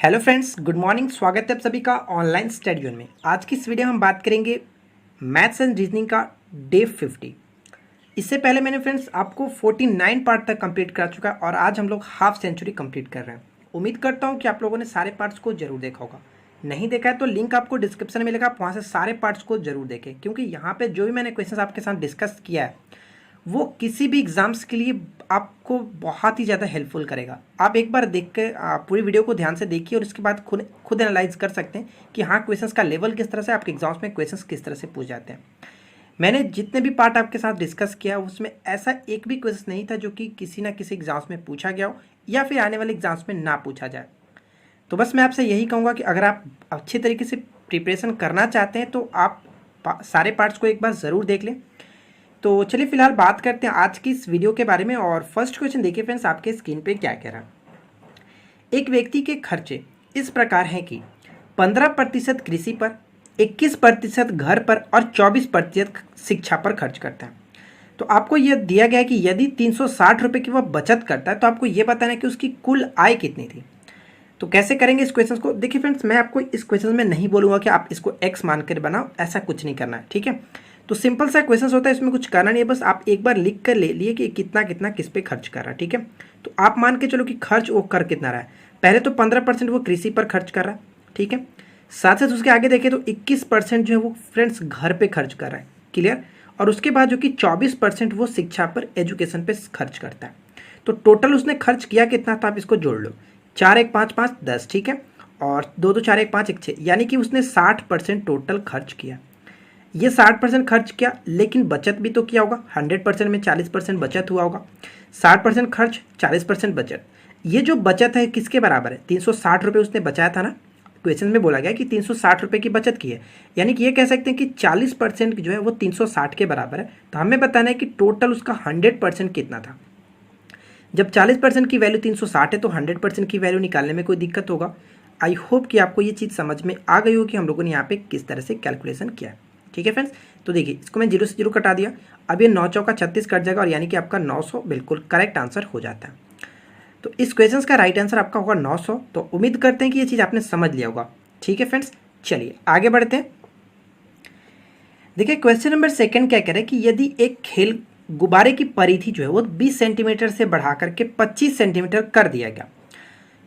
Hello friends, good morning. स्वागत है आप सभी का ऑनलाइन स्टडी जोन में। आज की इस वीडियो में हम बात करेंगे मैथ्स एंड रीजनिंग का डे 50। इससे पहले मैंने फ्रेंड्स आपको 49 पार्ट तक कंप्लीट कर चुका है और आज हम लोग हाफ सेंचुरी कंप्लीट कर रहे हैं। उम्मीद करता हूं कि आप लोगों ने सारे पार्ट्स को जरूर देखा होगा। नहीं देखा है तो लिंक आपको डिस्क्रिप्शन में मिलेगा, आप वहाँ से सारे पार्ट्स को जरूर देखें, क्योंकि यहाँ पे जो भी मैंने क्वेश्चन आपके साथ डिस्कस किया है वो किसी भी एग्जाम्स के लिए आपको बहुत ही ज़्यादा हेल्पफुल करेगा। आप एक बार देख के पूरी वीडियो को ध्यान से देखिए और इसके बाद खुद एनालाइज कर सकते हैं कि हाँ, क्वेश्चंस का लेवल किस तरह से, आपके एग्जाम्स में क्वेश्चंस किस तरह से पूछ जाते हैं। मैंने जितने भी पार्ट आपके साथ डिस्कस किया उसमें ऐसा एक भी क्वेश्चन नहीं था जो कि किसी ना किसी एग्जाम्स में पूछा गया हो या फिर आने वाले एग्जाम्स में ना पूछा जाए। तो बस मैं आपसे यही कहूँगा कि अगर आप अच्छे तरीके से प्रिपरेशन करना चाहते हैं तो आप सारे पार्ट्स को एक बार ज़रूर देख लें। तो चलिए फिलहाल बात करते हैं आज की इस वीडियो के बारे में। और फर्स्ट क्वेश्चन देखिए फ्रेंड्स, आपके स्क्रीन पे क्या कह रहा है। एक व्यक्ति के खर्चे इस प्रकार हैं कि 15% कृषि पर, 21% घर पर और 24% शिक्षा पर खर्च करता है। तो आपको यह दिया गया है कि यदि 360 रुपये की वह बचत करता है तो आपको यह बताना है कि उसकी कुल आय कितनी थी। तो कैसे करेंगे इस क्वेश्चन को? देखिए फ्रेंड्स, मैं आपको इस क्वेश्चन में नहीं बोलूँगा कि आप इसको एक्स मानकर बनाओ, ऐसा कुछ नहीं करना है, ठीक है। तो सिंपल सा क्वेश्चन होता है, इसमें कुछ करना नहीं है, बस आप एक बार लिख कर ले लिए कि कितना कितना किस पे खर्च कर रहा है, ठीक है। तो आप मान के चलो कि खर्च वो कर कितना रहा है। पहले तो 15% वो कृषि पर खर्च कर रहा है, ठीक है। साथ साथ उसके आगे देखें तो 21% जो है वो फ्रेंड्स घर पे खर्च कर रहा है, क्लियर। और उसके बाद जो कि 24% वो शिक्षा पर, एजुकेशन पे खर्च करता है। तो टोटल उसने खर्च किया कितना था, आप इसको जोड़ लो। 4 1 5 5 10, ठीक है। और 2 2 4 1 5 1 6, यानी कि उसने 60% टोटल खर्च किया। ये 60% खर्च किया, लेकिन बचत भी तो किया होगा। 100% में 40% बचत हुआ होगा। 60% खर्च, 40% बचत। ये जो बचत है किसके बराबर है? 360 रुपये उसने बचाया था ना। क्वेश्चन में बोला गया कि 360 रुपये की बचत की है, यानी कि ये कह सकते हैं कि 40% जो है वो 360 के बराबर है। तो हमें बताना है कि टोटल उसका 100% कितना था। जब 40% की वैल्यू 360 है तो 100% की वैल्यू निकालने में कोई दिक्कत होगा। आई होप कि आपको ये चीज़ समझ में आ गई हो कि हम लोगों ने यहाँ पे किस तरह से कैलकुलेशन किया है, ठीक है फ्रेंड्स। तो देखिए, इसको मैं 0 से 0 कटा दिया। अब ये 9 चौका 36 कट जाएगा और यानी कि आपका 900 बिल्कुल करेक्ट आंसर हो जाता है। तो इस क्वेश्चन का राइट आंसर आपका होगा 900। तो उम्मीद करते हैं कि ये चीज़ आपने समझ लिया होगा, ठीक है फ्रेंड्स। चलिए आगे बढ़ते हैं। देखिए क्वेश्चन नंबर सेकंड क्या कह रहा है कि यदि एक खेल गुब्बारे की परिधि जो है वो 20 सेंटीमीटर से बढ़ा करके 25 सेंटीमीटर कर दिया गया,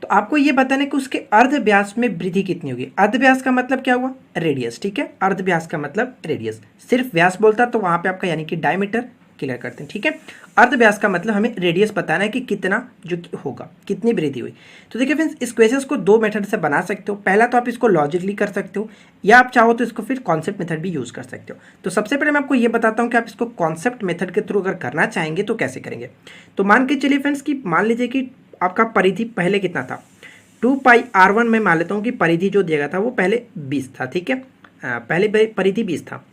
तो आपको ये बताना है कि उसके अर्ध व्यास में वृद्धि कितनी होगी। अर्ध व्यास का मतलब क्या हुआ? रेडियस, ठीक है। अर्ध व्यास का मतलब रेडियस। सिर्फ व्यास बोलता तो वहां पे आपका यानी कि डायमीटर क्लियर करते हैं, ठीक है। अर्ध व्यास का मतलब हमें रेडियस बताना है कि कितना जो होगा, कितनी वृद्धि हुई। तो देखिए फ्रेंड्स, इस क्वेश्चन को दो मेथड से बना सकते हो। पहला तो आप इसको लॉजिकली कर सकते हो, या आप चाहो तो इसको फिर कॉन्सेप्ट मेथड भी यूज कर सकते हो। तो सबसे पहले मैं आपको ये बताता हूँ कि आप इसको कॉन्सेप्ट मेथड के थ्रू अगर करना चाहेंगे तो कैसे करेंगे। तो मान के चलिए फ्रेंड्स कि मान लीजिए कि आपका परिधि पहले कितना था, 2πr1 में मान लेता हूँ कि परिधि जो दिया गया था वो पहले 20 था, ठीक है। पहले परिधि 20 था।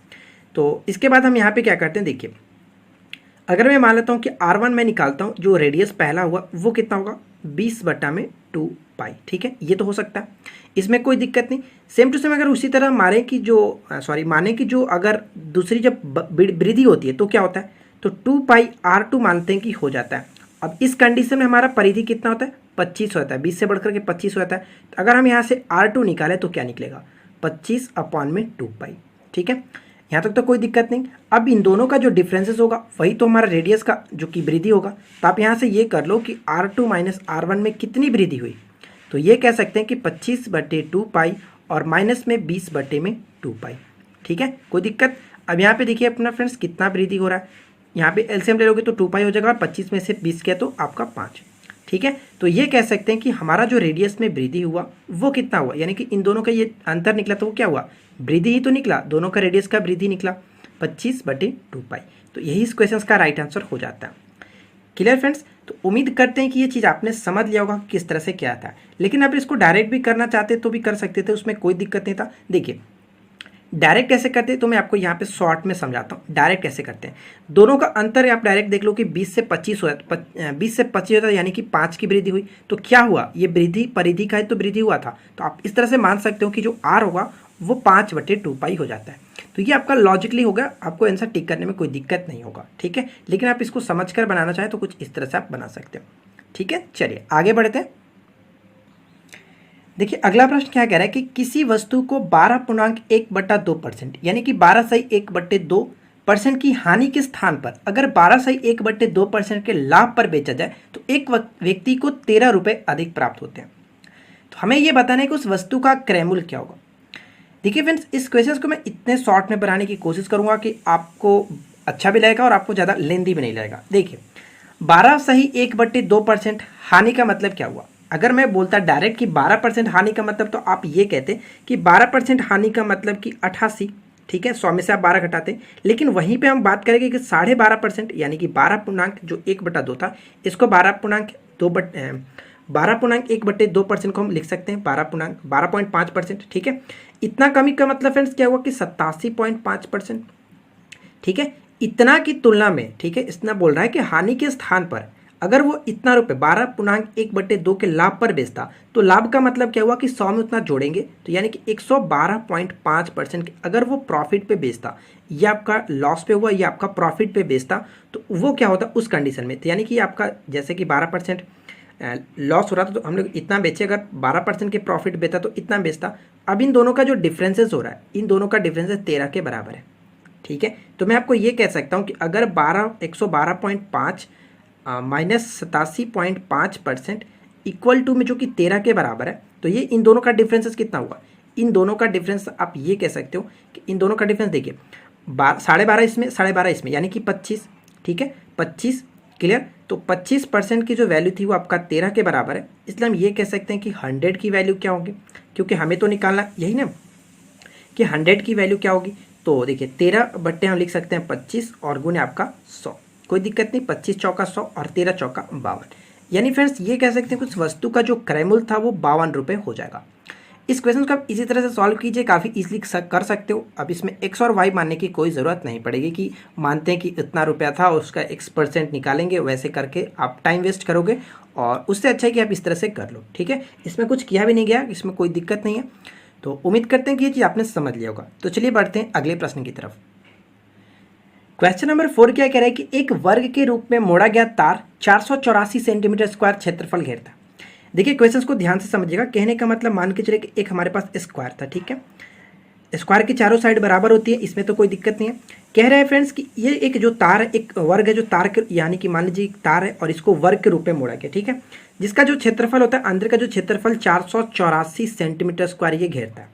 तो इसके बाद हम यहाँ पे क्या करते हैं, देखिए अगर मैं मान लेता हूँ कि r1 में निकालता हूँ, जो रेडियस पहला हुआ वो कितना होगा, 20/2π, ठीक है। ये तो हो सकता है, इसमें कोई दिक्कत नहीं। सेम टू सेम अगर उसी तरह माने कि जो अगर दूसरी जब वृद्धि होती है तो क्या होता है, तो 2πr2 मानते हैं कि हो जाता है। अब इस कंडीशन में हमारा परिधि कितना होता है, 25 होता है। 20 से बढ़कर के 25 होता है। तो अगर हम यहाँ से r2 निकालें तो क्या निकलेगा, 25/2π, ठीक है। यहाँ तक तो कोई दिक्कत नहीं। अब इन दोनों का जो डिफरेंसेस होगा वही तो हमारा रेडियस का जो कि वृद्धि होगा। तो आप यहाँ से ये कर लो कि r2 माइनस r1 में कितनी वृद्धि हुई। तो ये कह सकते हैं कि 25/2π और माइनस में 20/2π, ठीक है, कोई दिक्कत। अब यहाँ पे देखिए अपना फ्रेंड्स कितना वृद्धि हो रहा है। यहाँ पे एलसीएम ले लोगे तो 2π हो जाएगा और 25 में से 20 किया तो आपका 5, ठीक है। तो ये कह सकते हैं कि हमारा जो रेडियस में वृद्धि हुआ वो कितना हुआ, यानी कि इन दोनों का ये अंतर निकला तो वो क्या हुआ, वृद्धि ही तो निकला, दोनों का रेडियस का वृद्धि निकला 25/2π। तो यही इस क्वेश्चन का राइट आंसर हो जाता है। Clear friends? तो उम्मीद करते हैं कि ये चीज़ आपने समझ लिया होगा किस तरह से क्या था। लेकिन आप इसको डायरेक्ट भी करना चाहते तो भी कर सकते थे, उसमें कोई दिक्कत नहीं था। देखिए डायरेक्ट कैसे करते हैं तो मैं आपको यहाँ पे शॉर्ट में समझाता हूँ। डायरेक्ट कैसे करते हैं, दोनों का अंतर आप डायरेक्ट देख लो कि 20 से 25 होता, 20 से 25 होता है, यानी कि 5 की वृद्धि हुई। तो क्या हुआ, ये वृद्धि परिधि का है तो वृद्धि हुआ था। तो आप इस तरह से मान सकते हो कि जो r होगा वो 5/2π हो जाता है। तो ये आपका लॉजिकली होगा, आपको आंसर टिक करने में कोई दिक्कत नहीं होगा, ठीक है। लेकिन आप इसको समझ कर बनाना चाहें तो कुछ इस तरह से आप बना सकते हो, ठीक है। चलिए आगे बढ़ते हैं। देखिए अगला प्रश्न क्या कह रहा है कि किसी वस्तु को 12.1/2% यानी कि 12/1/2% की हानि के स्थान पर अगर 12/1/2% के लाभ पर बेचा जाए तो एक व्यक्ति को 13 रुपये अधिक प्राप्त होते हैं। तो हमें यह बताना है कि उस वस्तु का क्रय मूल्य क्या होगा। देखिए फ्रेंड्स, इस क्वेश्चन को मैं इतने शॉर्ट में बनाने की कोशिश करूंगा कि आपको अच्छा भी लगेगा और आपको ज़्यादा लेंदी भी नहीं लगेगा। देखिए 12/1/2% हानि का मतलब क्या हुआ। अगर मैं बोलता डायरेक्ट कि 12% हानि का मतलब, तो आप ये कहते कि 12% हानि का मतलब कि 88, ठीक है, 100 में से आप 12 घटाते। लेकिन वहीं पे हम बात करेंगे कि 12.5% यानी कि 12.1/2 था, इसको 12.1/2% को हम लिख सकते हैं 12.5%, ठीक है। इतना कमी का मतलब फ्रेंड्स क्या हुआ कि 87.5%, ठीक है। इतना की तुलना में, ठीक है, इतना बोल रहा है कि हानि के स्थान पर अगर वो इतना रुपये 12.1/2 के लाभ पर बेचता तो लाभ का मतलब क्या हुआ कि 100 में उतना जोड़ेंगे तो यानी कि 112.5% अगर वो प्रॉफिट पे बेचता, ये आपका लॉस पे हुआ, ये आपका प्रॉफिट पे बेचता, तो वो क्या होता उस कंडीशन में। तो यानी कि आपका जैसे कि 12% लॉस हो रहा था तो हम लोग इतना बेचे, अगर 12% के प्रॉफिट बेचता तो इतना बेचता। अब इन दोनों का जो डिफरेंसेस हो रहा है, इन दोनों का डिफरेंसेस 13 के बराबर है, ठीक है। तो मैं आपको ये कह सकता हूँ कि अगर 112.5 माइनस 87.5% इक्वल टू में जो कि 13 के बराबर है, तो ये इन दोनों का डिफरेंसेस कितना हुआ। इन दोनों का डिफरेंस आप ये कह सकते हो कि इन दोनों का डिफरेंस देखिए 12.5 इसमें, 12.5 इसमें, यानी कि 25, ठीक है, 25, क्लियर। तो 25% की जो वैल्यू थी वो आपका 13 के बराबर है, इसलिए हम ये कह सकते हैं कि 100 की वैल्यू क्या होगी, क्योंकि हमें तो निकालना यही ना कि 100 की वैल्यू क्या होगी। तो देखिए 13 बट्टे हम लिख सकते हैं 25 और गुने आपका 100, कोई दिक्कत नहीं, 25 चौका 100 और 13 चौका 52, यानी फ्रेंड्स ये कह सकते हैं कि उस वस्तु का जो क्रय मूल्य था वो 52 रुपये हो जाएगा। इस क्वेश्चन को आप इसी तरह से सॉल्व कीजिए, काफ़ी इजीली कर सकते हो। अब इसमें एक्स और वाई मानने की कोई ज़रूरत नहीं पड़ेगी कि मानते हैं कि इतना रुपया था उसका x% निकालेंगे, वैसे करके आप टाइम वेस्ट करोगे, और उससे अच्छा है कि आप इस तरह से कर लो, ठीक है। इसमें कुछ किया भी नहीं गया, इसमें कोई दिक्कत नहीं है। तो उम्मीद करते हैं कि ये चीज़ आपने समझ लिया होगा। तो चलिए बढ़ते हैं अगले प्रश्न की तरफ। क्वेश्चन नंबर 4 क्या कह रहा है कि एक वर्ग के रूप में मोड़ा गया तार 484 सेंटीमीटर स्क्वायर क्षेत्रफल घेरता। देखिए क्वेश्चन को ध्यान से समझिएगा। कहने का मतलब मान के चले कि एक हमारे पास स्क्वायर था, ठीक है, स्क्वायर की चारों साइड बराबर होती है, इसमें तो कोई दिक्कत नहीं है। कह रहे हैं फ्रेंड्स कि ये एक जो तार है, एक वर्ग है जो तार के, यानी कि मान लीजिए तार है और इसको वर्ग के रूप में मोड़ा गया, ठीक है, जिसका जो क्षेत्रफल होता है, अंदर का जो क्षेत्रफल 484 सेंटीमीटर स्क्वायर ये घेरता है।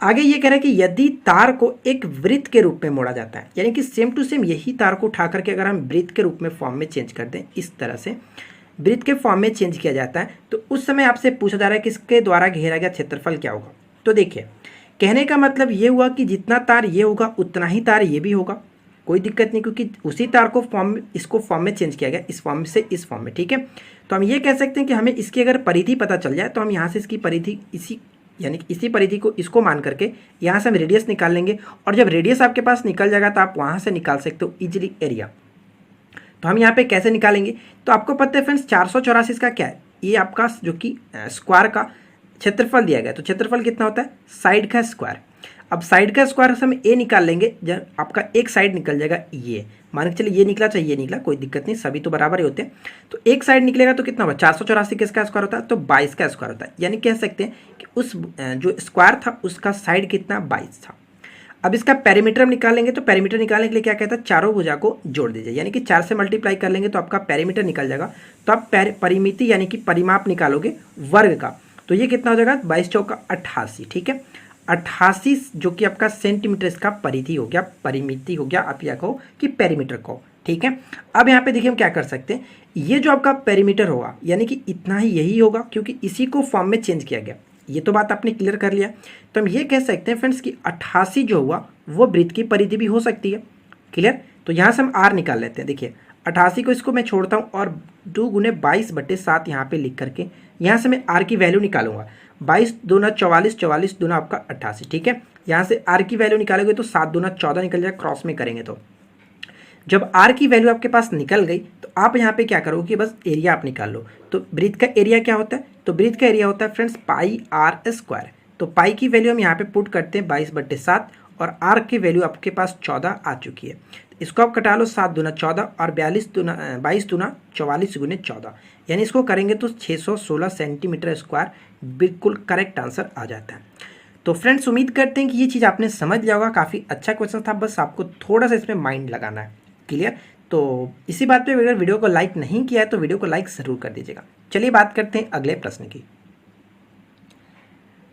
आगे ये कह रहा है कि यदि तार को एक वृत्त के रूप में मोड़ा जाता है, यानी कि सेम टू सेम यही तार को उठा करके अगर हम वृत्त के रूप में फॉर्म में चेंज कर दें, इस तरह से वृत्त के फॉर्म में चेंज किया जाता है, तो उस समय आपसे पूछा जा रहा है कि इसके द्वारा घेरा गया क्षेत्रफल क्या होगा। तो देखिए कहने का मतलब ये हुआ कि जितना तार ये होगा उतना ही तार ये भी होगा, कोई दिक्कत नहीं, क्योंकि उसी तार को इसको फॉर्म में चेंज किया गया, इस फॉर्म से इस फॉर्म में, ठीक है। तो हम ये कह सकते हैं कि हमें इसकी अगर परिधि पता चल जाए तो हम यहाँ से इसकी परिधि यानी कि इसी परिधि को इसको मान करके यहाँ से हम रेडियस निकाल लेंगे, और जब रेडियस आपके पास निकल जाएगा तो आप वहाँ से निकाल सकते हो इजीली एरिया। तो हम यहाँ पे कैसे निकालेंगे, तो आपको पता है फ्रेंड्स 484 का क्या है, ये आपका जो कि स्क्वायर का क्षेत्रफल दिया गया, तो क्षेत्रफल कितना होता है, साइड का स्क्वायर। अब साइड का स्क्वायर से हम ए निकाल लेंगे, जब आपका एक साइड निकल जाएगा, ये मान के चलिए ये निकला चाहे ये निकला, कोई दिक्कत नहीं, सभी तो बराबर ही होते हैं। तो एक साइड निकलेगा तो कितना होगा, 484 किसका स्क्वायर होता है, तो 22 का स्क्वायर होता है। यानी कह सकते हैं कि उस जो स्क्वायर था उसका साइड कितना, 22 था। अब इसका पेरीमीटर हम निकालेंगे, तो पेरीमीटर निकालने के लिए क्या कहता है, चारों भुजा को जोड़ दीजिए, यानी कि 4 से मल्टीप्लाई कर लेंगे तो आपका पेरीमीटर निकल जाएगा। तो आप परिमिति यानी कि परिमाप निकालोगे वर्ग का, तो ये कितना हो जाएगा, 22 चौका 88, ठीक है, 88 जो कि आपका सेंटीमीटर इसका परिधि हो गया, परिमिति हो गया, आप या कहो कि पेरीमीटर को, ठीक है। अब यहाँ पे देखिए हम क्या कर सकते हैं, ये जो आपका पेरीमीटर होगा यानी कि इतना ही यही होगा, क्योंकि इसी को फॉर्म में चेंज किया गया, ये तो बात आपने क्लियर कर लिया। तो हम ये कह सकते हैं फ्रेंड्स कि 88 जो हुआ वो वृत्त की परिधि भी हो सकती है, क्लियर। तो यहाँ से हम आर निकाल लेते हैं। देखिए 88 को इसको मैं छोड़ता हूँ और 2 गुने 22/7 यहाँ पे लिख करके यहाँ से मैं आर की वैल्यू निकालूंगा। 22 दूना 44, 44 दूना आपका 88, ठीक है। यहाँ से आर की वैल्यू निकालोगे तो 7 दूना 14 निकल जाएगा, क्रॉस में करेंगे तो जब आर की वैल्यू आपके पास निकल गई तो आप यहाँ पे क्या करोगे कि बस एरिया आप निकाल लो। तो वृत्त का एरिया क्या होता है, तो वृत्त का एरिया होता है फ्रेंड्स पाई आर स्क्वायर। तो पाई की वैल्यू हम यहाँ पे पुट करते हैं 22/7 और आर की वैल्यू आपके पास 14 आ चुकी है। इसको आप कटा लो, 7 दूना 14 और 22 दूना 44 गुने 14, यानी इसको करेंगे तो 616 सेंटीमीटर स्क्वायर बिल्कुल करेक्ट आंसर आ जाता है। तो फ्रेंड्स उम्मीद करते हैं कि ये चीज़ आपने समझ लिया होगा। काफ़ी अच्छा क्वेश्चन था, बस आपको थोड़ा सा इसमें माइंड लगाना है। क्लियर? तो इसी बात पे अगर वीडियो को लाइक नहीं किया है तो वीडियो को लाइक ज़रूर कर दीजिएगा। चलिए बात करते हैं अगले प्रश्न की।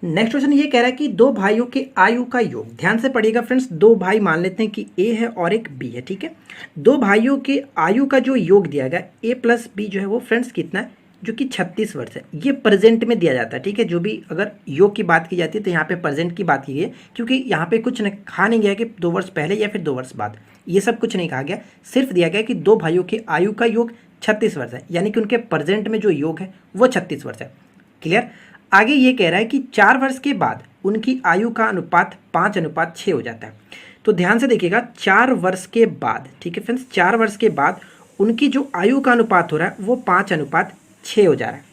नेक्स्ट क्वेश्चन ये कह रहा है कि दो भाइयों के आयु का योग, ध्यान से पढ़िएगा फ्रेंड्स, दो भाई मान लेते हैं कि ए है और एक बी है, ठीक है। दो भाइयों के आयु का जो योग दिया गया ए प्लस बी जो है वो फ्रेंड्स कितना है, जो कि 36 वर्ष है। ये प्रेजेंट में दिया जाता है, ठीक है। जो भी अगर योग की बात की जाती है तो यहाँ पे प्रेजेंट की बात की गई है, क्योंकि यहाँ पे कुछ कहा नहीं गया कि 2 वर्ष पहले या फिर 2 वर्ष बाद, ये सब कुछ नहीं कहा गया। सिर्फ दिया गया कि दो भाइयों के आयु का योग 36 वर्ष है, यानी कि उनके प्रेजेंट में जो योग है वो 36 वर्ष है। क्लियर? आगे ये कह रहा है कि 4 वर्ष के बाद उनकी आयु का अनुपात 5:6 हो जाता है। तो ध्यान से देखिएगा, 4 वर्ष के बाद, ठीक है फ्रेंड्स, 4 वर्ष के बाद उनकी जो आयु का अनुपात हो रहा है वो 5:6 हो जा रहा है।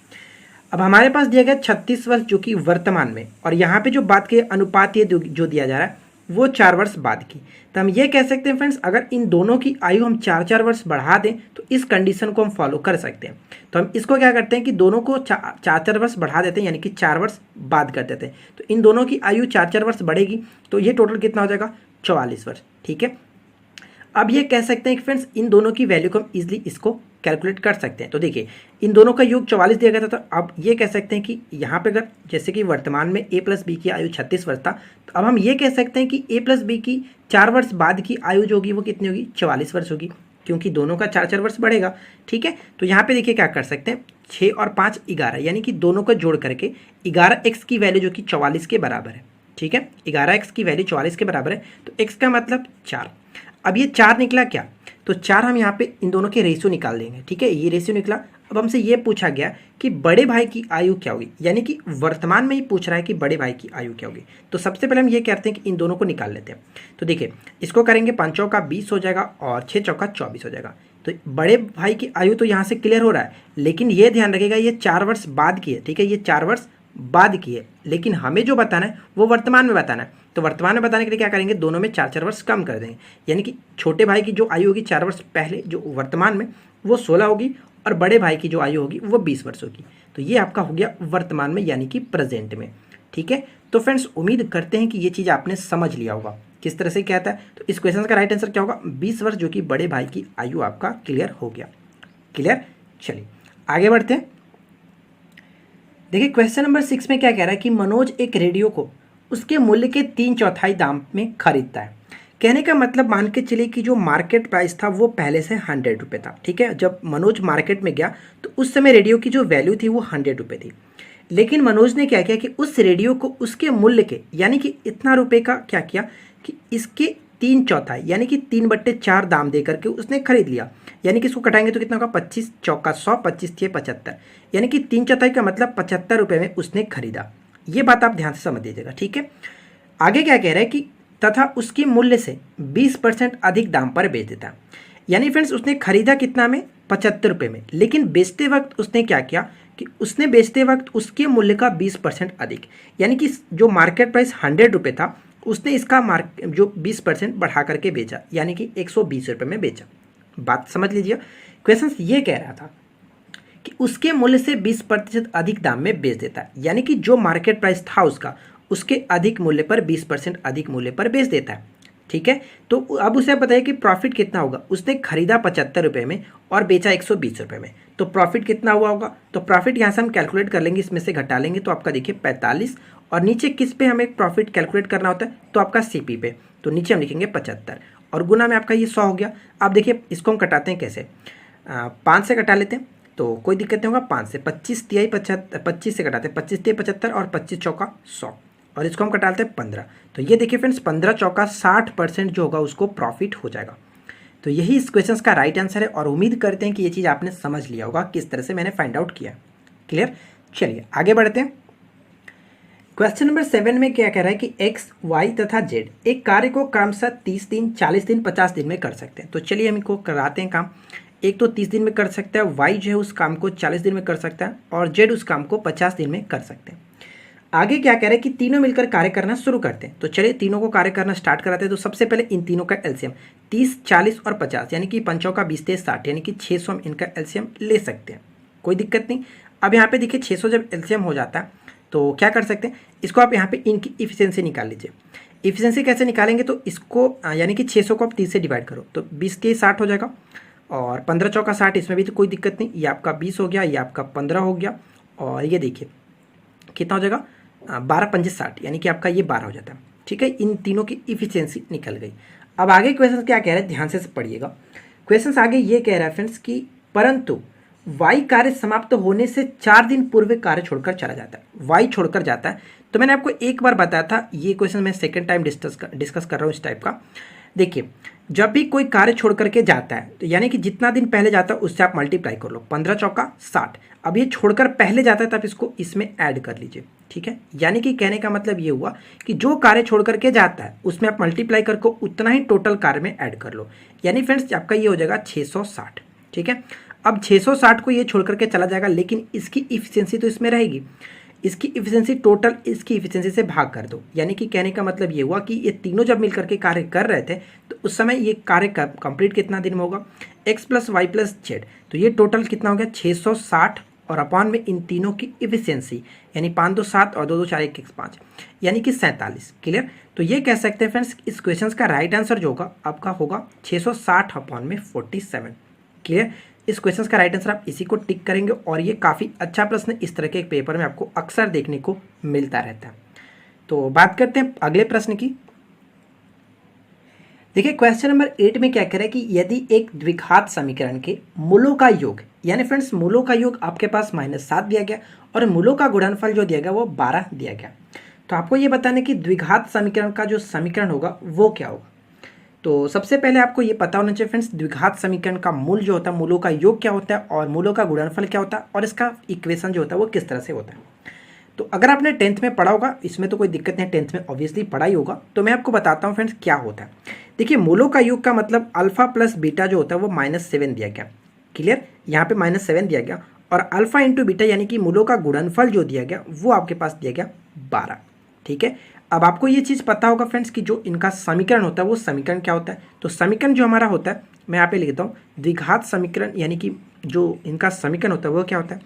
अब हमारे पास दिया गया 36 वर्ष जो कि वर्तमान में, और यहाँ पे जो बात की अनुपात ये जो दिया जा रहा है वो 4 वर्ष बाद की। तो हम ये कह सकते हैं फ्रेंड्स, अगर इन दोनों की आयु हम 4-4 वर्ष बढ़ा दें तो इस कंडीशन को हम फॉलो कर सकते हैं। तो हम इसको क्या करते हैं कि दोनों को 4-4 वर्ष बढ़ा देते हैं, यानी कि 4 वर्ष बाद कर देते हैं। तो इन दोनों की आयु 4-4 वर्ष बढ़ेगी, तो ये टोटल कितना हो जाएगा, 44 वर्ष, ठीक है। अब ये कह सकते हैं कि फ्रेंड्स इन दोनों की वैल्यू को हम इजीली इसको कैलकुलेट कर सकते हैं। तो देखिए, इन दोनों का योग 44 दिया गया था, तो अब ये कह सकते हैं कि यहाँ पे अगर जैसे कि वर्तमान में ए प्लस बी की आयु 36 वर्ष था, तो अब हम ये कह सकते हैं कि ए प्लस बी की 4 वर्ष बाद की आयु जो होगी वो कितनी होगी, 44 वर्ष होगी, क्योंकि दोनों का 4-4 वर्ष बढ़ेगा, ठीक है। तो यहाँ पे देखिए क्या कर सकते हैं, 6 और 5 11, यानी कि दोनों को जोड़ करके 11x की वैल्यू जो कि 44 के बराबर है, ठीक है। 11x की वैल्यू 44 के बराबर है, तो x का मतलब 4। अब ये 4 निकला क्या, तो 4 हम यहाँ पे इन दोनों के रेशियो निकाल देंगे, ठीक है। ये रेशियो निकला। अब हमसे ये पूछा गया कि बड़े भाई की आयु क्या होगी, यानी कि वर्तमान में ही पूछ रहा है कि बड़े भाई की आयु क्या होगी। तो सबसे पहले हम ये कहते हैं कि इन दोनों को निकाल लेते हैं। तो देखिए, इसको करेंगे 5 चौका 20 हो जाएगा और 6 चौका 24 हो जाएगा। तो बड़े भाई की आयु तो यहाँ से क्लियर हो रहा है, लेकिन ये ध्यान रखिएगा ये 4 वर्ष बाद की है, ठीक है। ये 4 वर्ष बाद की है, लेकिन हमें जो बताना है वो वर्तमान में बताना है। तो वर्तमान में बताने के लिए क्या करेंगे, दोनों में 4-4 वर्ष कम कर देंगे, यानी कि छोटे भाई की जो आयु होगी 4 वर्ष पहले जो वर्तमान में वो 16 होगी, और बड़े भाई की जो आयु होगी वो 20 वर्ष होगी। तो ये आपका हो गया वर्तमान में, यानी कि प्रेजेंट में, ठीक है। तो फ्रेंड्स उम्मीद करते हैं कि ये चीज़ आपने समझ लिया होगा किस तरह से क्या था। तो इस क्वेश्चन का राइट आंसर क्या होगा, 20 वर्ष, जो कि बड़े भाई की आयु आपका क्लियर हो गया। क्लियर? चलिए आगे बढ़ते हैं। देखिए क्वेश्चन नंबर 6 में क्या कह रहा है कि मनोज एक रेडियो को उसके मूल्य के 3/4 दाम में खरीदता है। कहने का मतलब मान के चलिए कि जो मार्केट प्राइस था वो पहले से 100 रुपये था, ठीक है। जब मनोज मार्केट में गया तो उस समय रेडियो की जो वैल्यू थी वो 100 रुपये थी, लेकिन मनोज ने क्या किया कि उस रेडियो को उसके मूल्य के, यानी कि इतना रुपये का क्या किया कि इसके 3/4 यानी कि 3/4 दाम दे करके उसने खरीद लिया। यानी कि इसको कटाएंगे तो कितना होगा, 25 चौका 100, 25 × 75, यानी कि 3/4 का मतलब 75 रुपये में उसने खरीदा। ये बात आप ध्यान से समझ लीजिएगा, ठीक है। आगे क्या कह रहा है कि तथा उसके मूल्य से 20% अधिक दाम पर बेच देता। यानी फ्रेंड्स उसने खरीदा कितना में, 75 रुपये में, लेकिन बेचते वक्त उसने क्या किया कि उसने बेचते वक्त उसके मूल्य का 20% अधिक, यानी कि जो मार्केट प्राइस 100 रुपये था उसने इसका जो 20% बढ़ा करके बेचा, यानी कि 120 रुपये में बेचा। बात समझ लीजिए, क्वेश्चन ये कह रहा था कि उसके मूल्य से 20% अधिक दाम में बेच देता है, यानी कि जो मार्केट प्राइस था उसका उसके अधिक मूल्य पर 20% अधिक मूल्य पर बेच देता है, ठीक है। तो अब उसे बताइए कि प्रॉफिट कितना होगा। उसने खरीदा 75 रुपये में और बेचा 120 रुपये में, तो प्रॉफिट कितना हुआ होगा। तो प्रॉफिट यहाँ से हम कैलकुलेट कर लेंगे, इसमें से घटा लेंगे तो आपका देखिए 45, और नीचे किस पे हमें प्रॉफिट कैलकुलेट करना होता है, तो आपका सीपी पे, तो नीचे हम लिखेंगे 75 और गुना में आपका ये 100 हो गया। अब देखिए इसको हम कटाते हैं कैसे, 5 से कटा लेते हैं तो कोई दिक्कत नहीं होगा। 5 से 25 तिहाई 75, 25 से कटाते हैं, 25 तिहाई 75 और 25 चौका 100, और इसको हम कटाते हैं 15। तो ये देखिए फ्रेंड्स 15 चौका 60% जो होगा उसको प्रॉफिट हो जाएगा। तो यही इस क्वेश्चन का राइट आंसर है, और उम्मीद करते हैं कि ये चीज़ आपने समझ लिया होगा किस तरह से मैंने फाइंड आउट किया। क्लियर? चलिए आगे बढ़ते हैं। क्वेश्चन नंबर 7 में क्या कह रहा है कि एक्स, वाई तथा जेड एक कार्य को क्रमशः 30 दिन, 40 दिन, 50 दिन में कर सकते हैं। तो चलिए हम इनको कराते हैं काम। एक तो 30 दिन में कर सकता है, वाई जो है उस काम को 40 दिन में कर सकता है, और जेड उस काम को 50 दिन में कर सकते हैं। आगे क्या कह रहे हैं कि तीनों मिलकर कार्य करना शुरू करते हैं। तो चलिए तीनों को कार्य करना स्टार्ट कराते हैं। तो सबसे पहले इन तीनों का एलसीएम 30, 40 और 50 यानी कि 5 का 20 23 60 यानी कि 600 हम इनका एलसीएम ले सकते हैं, कोई दिक्कत नहीं। अब यहाँ पे देखिए 600 जब एलसीएम हो जाता है तो क्या कर सकते हैं, इसको आप यहाँ पे इनकी इफिशियंसी निकाल लीजिए। इफिशियंसी कैसे निकालेंगे, तो इसको यानी कि 600 को आप 30 से डिवाइड करो तो 20 के 60 हो जाएगा और 15 चौका 60, इसमें भी तो कोई दिक्कत नहीं। ये आपका 20 हो गया, ये आपका 15 हो गया और ये देखिए कितना हो जाएगा 12 पंजे 60 यानी कि आपका ये 12 हो जाता है। ठीक है, इन तीनों की इफिशियंसी निकल गई। अब आगे क्वेश्चन क्या कह रहे हैं, ध्यान से पढ़िएगा। क्वेश्चन आगे ये कह रहा है फ्रेंड्स कि परंतु वाई कार्य समाप्त होने से 4 दिन पूर्व कार्य छोड़कर चला जाता है, वाई छोड़कर जाता है। तो मैंने आपको एक बार बताया था, ये क्वेश्चन मैं सेकंड टाइम डिस्कस कर रहा हूँ इस टाइप का। देखिए जब भी कोई कार्य छोड़ करके जाता है तो यानी कि जितना दिन पहले जाता है उससे आप मल्टीप्लाई कर लो, 15 चौका 60। अब ये छोड़कर पहले जाता है तब इसको इसमें ऐड कर लीजिए। ठीक है, यानी कि कहने का मतलब ये हुआ कि जो कार्य छोड़ करके जाता है उसमें आप मल्टीप्लाई करके उतना ही टोटल कार्य में ऐड कर लो, यानी फ्रेंड्स आपका ये हो जाएगा 660। ठीक है, अब 660 को ये छोड़ करके चला जाएगा लेकिन इसकी इफिशियंसी तो इसमें रहेगी, इसकी इफिशियंसी टोटल इसकी इफिशियंसी से भाग कर दो। यानी कि कहने का मतलब ये हुआ कि ये तीनों जब मिलकर के कार्य कर रहे थे तो उस समय ये कार्य कंप्लीट कितना दिन में होगा, x plus y plus z. तो ये टोटल कितना हो गया 660 और अपॉन में इन तीनों की इफिशियंसी यानी 5 2 7 और 2 2 4 1 1 5 यानी कि 47। क्लियर, तो ये कह सकते हैं फ्रेंड्स इस क्वेश्चन का राइट आंसर जो होगा आपका होगा 660 अपॉन में 47। क्लियर, इस क्वेश्चन का राइट आंसर आप इसी को टिक करेंगे और ये काफ़ी अच्छा प्रश्न इस तरह के एक पेपर में आपको अक्सर देखने को मिलता रहता है। तो बात करते हैं अगले प्रश्न की। देखिए क्वेश्चन नंबर 8 में क्या कह रहा है कि यदि एक द्विघात समीकरण के मूलों का योग, यानी फ्रेंड्स मूलों का योग आपके पास -7 दिया गया और मूलों का गुणनफल जो दिया गया वो 12 दिया गया, तो आपको ये बताना कि द्विघात समीकरण का जो समीकरण होगा वो क्या होगा। तो सबसे पहले आपको ये पता होना चाहिए फ्रेंड्स द्विघात समीकरण का मूल जो होता है, मूलों का योग क्या होता है और मूलों का गुणनफल क्या होता है और इसका इक्वेशन जो होता है वो किस तरह से होता है। तो अगर आपने 10th में पढ़ा होगा, इसमें तो कोई दिक्कत नहीं, 10th में ऑब्वियसली पढ़ा ही होगा, तो मैं आपको बताता हूँ फ्रेंड्स क्या होता है। देखिए मूलों का योग का मतलब अल्फा प्लस बीटा जो होता है वो -7 दिया गया। क्लियर, यहाँ पे -7 दिया गया और अल्फा इंटू बीटा यानी कि मूलों का गुणनफल जो दिया गया वो आपके पास दिया गया 12। ठीक है, अब आपको ये चीज़ पता होगा फ्रेंड्स कि जो इनका समीकरण होता है वो समीकरण क्या होता है। तो समीकरण जो हमारा होता है मैं यहाँ पे लिखता हूँ द्विघात समीकरण, यानी कि जो इनका समीकरण होता है वो क्या होता है,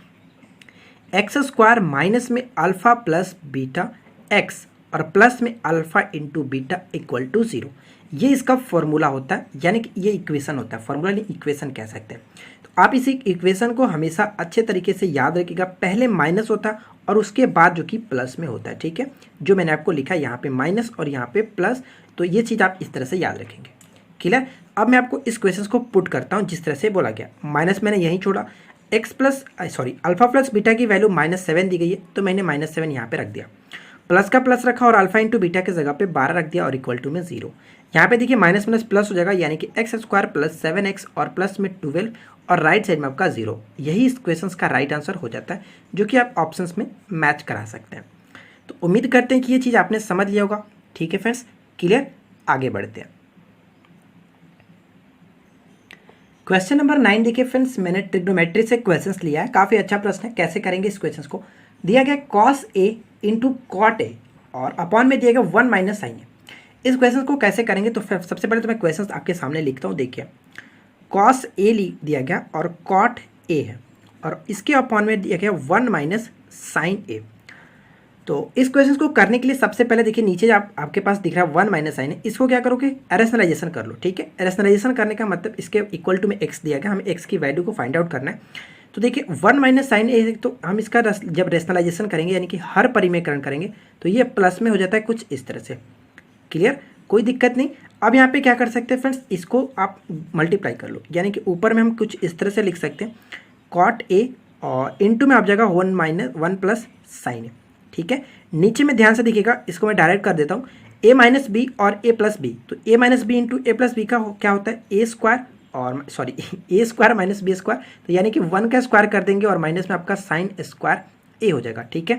एक्स स्क्वायर माइनस में अल्फा प्लस बीटा एक्स और प्लस में alpha into beta equal to 0। ये इसका फॉर्मूला होता है, यानी कि ये इक्वेशन होता है, फॉर्मूला नहीं इक्वेशन कह सकते हैं। तो आप इसी इक्वेशन को हमेशा अच्छे तरीके से याद रखिएगा, पहले माइनस होता है और उसके बाद जो कि प्लस में होता है। ठीक है, जो मैंने आपको लिखा है यहाँ पे माइनस और यहाँ पे प्लस, तो ये चीज़ आप इस तरह से याद रखेंगे। क्लियर, अब मैं आपको इस क्वेश्चन को पुट करता हूँ जिस तरह से बोला गया। माइनस मैंने यहीं छोड़ा, अल्फा प्लस बीटा की वैल्यू -7 दी गई है तो मैंने -7 यहाँ पे रख दिया, प्लस का प्लस रखा और अल्फा इंटू बीटा की जगह पे 12 रख दिया और इक्वल टू में 0। यहाँ पे देखिए माइनस माइनस प्लस हो जाएगा यानी कि एक्स स्क्वायर प्लस 7x और प्लस में 12 और राइट साइड में आपका 0। यही इस क्वेश्चन का राइट आंसर हो जाता है, जो कि आप ऑप्शंस में मैच करा सकते हैं। तो उम्मीद करते हैं कि ये चीज़ आपने समझ लिया होगा। ठीक है फ्रेंड्स, क्लियर, आगे बढ़ते हैं। क्वेश्चन नंबर 9 देखिए फ्रेंड्स, मैंने ट्रिग्नोमेट्री से क्वेश्चंस लिया है, काफ़ी अच्छा प्रश्न है। कैसे करेंगे इस क्वेश्चन को, दिया गया cos a into cot a और अपॉन में दिया गया 1 माइनस साइन ए। इस क्वेश्चन को कैसे करेंगे, तो सबसे पहले तो मैं क्वेश्चन आपके सामने लिखता हूँ। देखिए cos a दिया गया और cot a है और इसके अपॉन में दिया गया 1 माइनस साइन ए। तो इस क्वेश्चन को करने के लिए सबसे पहले देखिए नीचे आपके पास दिख रहा है 1 माइनस साइन है, इसको क्या करोगे रेशनलाइजेशन कर लो। ठीक है, रेशनलाइजेशन करने का मतलब इसके इक्वल टू में x दिया गया, हमें x की वैल्यू को फाइंड आउट करना है। तो देखिए 1 माइनस साइन ए, तो हम इसका जब रेशनलाइजेशन करेंगे यानी कि हर परिमेयकरण करेंगे तो ये प्लस में हो जाता है कुछ इस तरह से। क्लियर, कोई दिक्कत नहीं। अब यहाँ पे क्या कर सकते हैं फ्रेंड्स, इसको आप मल्टीप्लाई कर लो, यानी कि ऊपर में हम कुछ इस तरह से लिख सकते हैं कॉट ए और इंटू में आप जगह 1 प्लस साइन ए। ठीक है, नीचे में ध्यान से देखिएगा, इसको मैं डायरेक्ट कर देता हूँ a माइनस बी और a प्लस बी। तो a minus b into a plus b का क्या होता है a स्क्वायर और a square minus b square, तो यानी कि 1 का स्क्वायर कर देंगे और माइनस में आपका साइन स्क्वायर a हो जाएगा। ठीक है,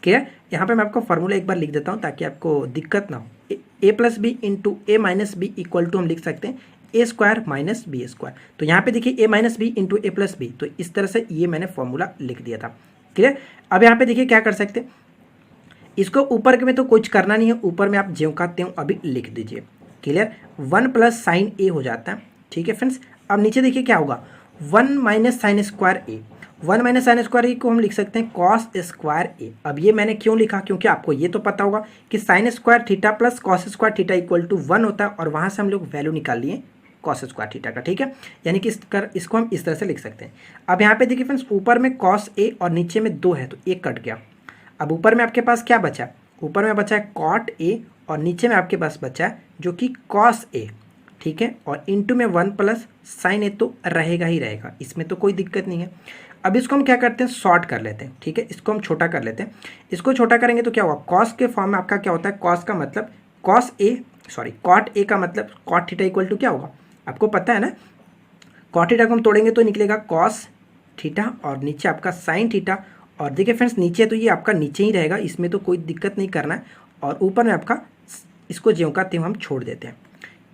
क्लियर। यहाँ पे मैं आपको फॉर्मूला एक बार लिख देता हूँ ताकि आपको दिक्कत ना हो। a plus b into a minus b equal to हम लिख सकते हैं a square minus b square. तो यहाँ पे देखिए a minus b into a plus b, तो इस तरह से ये मैंने फॉर्मूला लिख दिया था। क्लियर, अब यहाँ पे देखिए क्या कर सकते हैं, इसको ऊपर में तो कुछ करना नहीं है, ऊपर में आप ज्यों का त्यों अभी लिख दीजिए। क्लियर, 1 प्लस साइन ए हो जाता है। ठीक है फ्रेंड्स, अब नीचे देखिए क्या होगा, 1 माइनस साइन स्क्वायर ए। 1 माइनस साइन स्क्वायर ए को हम लिख सकते हैं कॉस स्क्वायर ए। अब ये मैंने क्यों लिखा, क्योंकि आपको ये तो पता होगा कि sine square theta plus cos square theta equal to 1 होता है, और वहाँ से हम लोग वैल्यू निकाल लिए कॉस स्क्वायर थीटा का। ठीक है, यानी कि इसको हम इस तरह से लिख सकते हैं। अब यहाँ पे देखिए फ्रेंड्स, ऊपर में कॉस ए और नीचे में 2 है तो 1 कट गया। अब ऊपर में आपके पास क्या बचा, ऊपर में बचा है कॉट ए और नीचे में आपके पास बचा है जो कि कॉस ए। ठीक है, और इंटू में 1 प्लस साइन ए तो रहेगा ही रहेगा, इसमें तो कोई दिक्कत नहीं है। अब इसको हम क्या करते हैं, शॉर्ट कर लेते हैं। ठीक है, इसको हम छोटा कर लेते हैं। इसको छोटा करेंगे तो क्या होगा, कॉस के फॉर्म में आपका क्या होता है, कॉस का मतलब कॉट ए का मतलब कॉट थीटा इक्वल टू क्या होगा, आपको पता है ना। कॉट थीटा को हम तोड़ेंगे तो निकलेगा कॉस थीटा और नीचे आपका साइन थीटा। और देखिए फ्रेंड्स, नीचे तो ये आपका नीचे ही रहेगा, इसमें तो कोई दिक्कत नहीं करना है। और ऊपर में आपका इसको ज्यों का त्यों हम छोड़ देते हैं।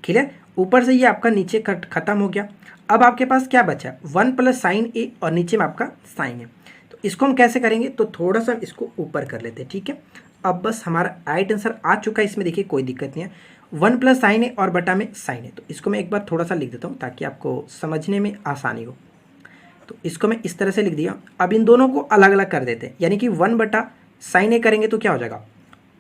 क्लियर, ऊपर से ये आपका नीचे खत्म हो गया। अब आपके पास क्या बचा, 1 प्लस साइन ए और नीचे में आपका साइन है। तो इसको हम कैसे करेंगे, तो थोड़ा सा इसको ऊपर कर लेते हैं। ठीक है, अब बस हमारा राइट आंसर आ चुका है, इसमें देखिए कोई दिक्कत नहीं है। 1 प्लस साइन ए और बटा में साइन है, तो इसको मैं एक बार थोड़ा सा लिख देता हूँ ताकि आपको समझने में आसानी हो। तो इसको मैं इस तरह से लिख दिया। अब इन दोनों को अलग अलग कर देते हैं, यानी कि 1 बटा साइन ए करेंगे तो क्या हो जाएगा,